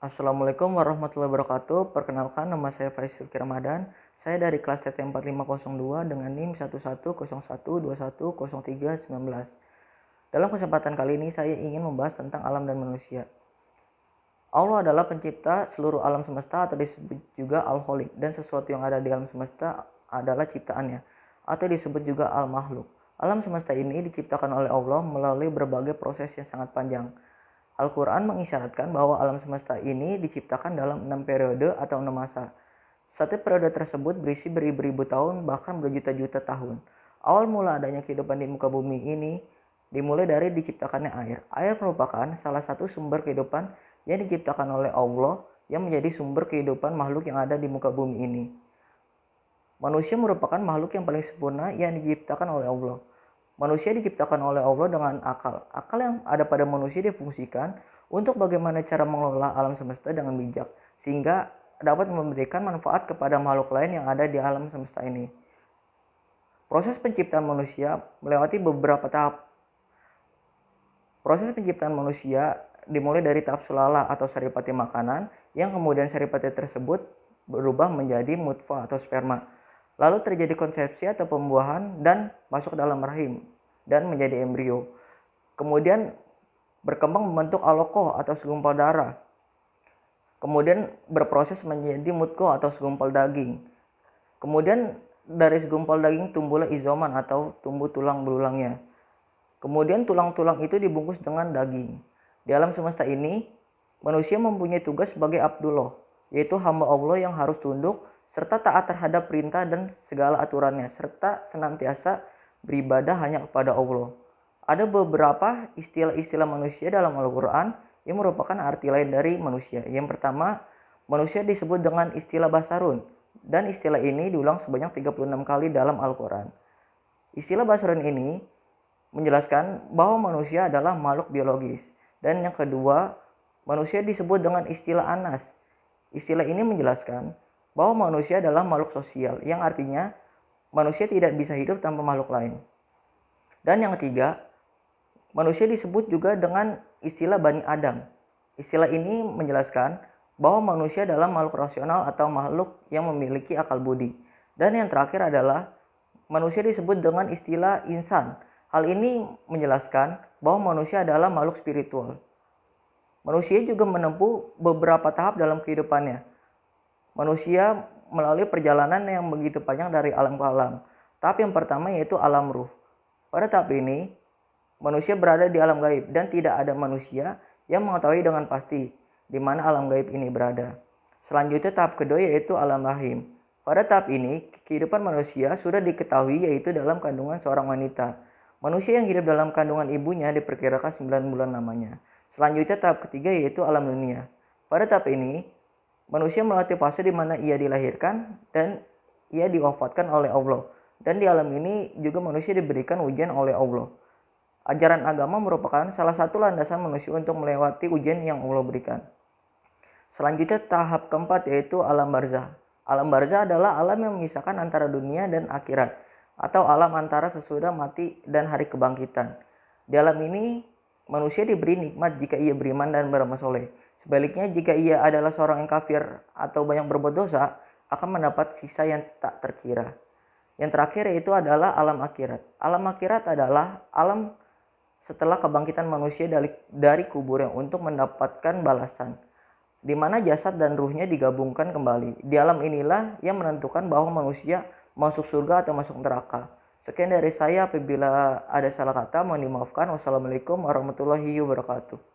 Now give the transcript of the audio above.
Assalamualaikum warahmatullahi wabarakatuh. Perkenalkan, nama saya Faiz Fikri Ramadan. Saya dari kelas TT 4502 dengan NIM 1101210319. Dalam kesempatan kali ini saya ingin membahas tentang alam dan manusia. Allah adalah pencipta seluruh alam semesta atau disebut juga Al-Khaliq, dan sesuatu yang ada di alam semesta adalah ciptaannya atau disebut juga Al-Makhluk. Alam semesta ini diciptakan oleh Allah melalui berbagai proses yang sangat panjang. Al-Quran mengisyaratkan bahwa alam semesta ini diciptakan dalam 6 periode atau 6 masa. Satu periode tersebut berisi beribu-ribu tahun, bahkan berjuta-juta tahun. Awal mula adanya kehidupan di muka bumi ini dimulai dari diciptakannya air. Air merupakan salah satu sumber kehidupan yang diciptakan oleh Allah yang menjadi sumber kehidupan makhluk yang ada di muka bumi ini. Manusia merupakan makhluk yang paling sempurna yang diciptakan oleh Allah. Manusia diciptakan oleh Allah dengan akal. Akal yang ada pada manusia difungsikan untuk bagaimana cara mengelola alam semesta dengan bijak, sehingga dapat memberikan manfaat kepada makhluk lain yang ada di alam semesta ini. Proses penciptaan manusia melewati beberapa tahap. Proses penciptaan manusia dimulai dari tahap sulala atau saripati makanan, yang kemudian saripati tersebut berubah menjadi mutfah atau sperma. Lalu terjadi konsepsi atau pembuahan dan masuk ke dalam rahim dan menjadi embrio. Kemudian berkembang membentuk alaqah atau segumpal darah. Kemudian berproses menjadi mudghah atau segumpal daging. Kemudian dari segumpal daging tumbuhlah izoman atau tumbuh tulang belulangnya. Kemudian tulang-tulang itu dibungkus dengan daging. Di alam semesta ini, manusia mempunyai tugas sebagai Abdullah, yaitu hamba Allah yang harus tunduk serta taat terhadap perintah dan segala aturannya, serta senantiasa beribadah hanya kepada Allah. Ada beberapa istilah-istilah manusia dalam Al-Quran yang merupakan arti lain dari manusia. Yang pertama, manusia disebut dengan istilah basarun, dan istilah ini diulang sebanyak 36 kali dalam Al-Quran. Istilah basarun ini menjelaskan bahwa manusia adalah makhluk biologis. Dan yang kedua, manusia disebut dengan istilah anas. Istilah ini menjelaskan bahwa manusia adalah makhluk sosial, yang artinya manusia tidak bisa hidup tanpa makhluk lain. Dan yang ketiga, manusia disebut juga dengan istilah Bani Adam. Istilah ini menjelaskan bahwa manusia adalah makhluk rasional atau makhluk yang memiliki akal budi. Dan yang terakhir adalah manusia disebut dengan istilah insan. Hal ini menjelaskan bahwa manusia adalah makhluk spiritual. Manusia juga menempuh beberapa tahap dalam kehidupannya. Manusia melalui perjalanan yang begitu panjang dari alam ke alam. Tahap yang pertama yaitu alam ruh. Pada tahap ini, manusia berada di alam gaib dan tidak ada manusia yang mengetahui dengan pasti di mana alam gaib ini berada. Selanjutnya tahap kedua yaitu alam rahim. Pada tahap ini, kehidupan manusia sudah diketahui yaitu dalam kandungan seorang wanita. Manusia yang hidup dalam kandungan ibunya diperkirakan 9 bulan lamanya. Selanjutnya tahap ketiga yaitu alam dunia. Pada tahap ini, manusia melewati fase di mana ia dilahirkan dan ia diwafatkan oleh Allah. Dan di alam ini juga manusia diberikan ujian oleh Allah. Ajaran agama merupakan salah satu landasan manusia untuk melewati ujian yang Allah berikan. Selanjutnya tahap keempat yaitu alam barzah. Alam barzah adalah alam yang memisahkan antara dunia dan akhirat, atau alam antara sesudah mati dan hari kebangkitan. Di alam ini manusia diberi nikmat jika ia beriman dan beramal soleh. Sebaliknya, jika ia adalah seorang yang kafir atau banyak berbuat dosa, akan mendapat sisa yang tak terkira. Yang terakhir yaitu adalah alam akhirat. Alam akhirat adalah alam setelah kebangkitan manusia dari kuburnya untuk mendapatkan balasan, di mana jasad dan ruhnya digabungkan kembali. Di alam inilah yang menentukan bahwa manusia masuk surga atau masuk neraka. Sekian dari saya, apabila ada salah kata mohon dimaafkan. Wassalamualaikum warahmatullahi wabarakatuh.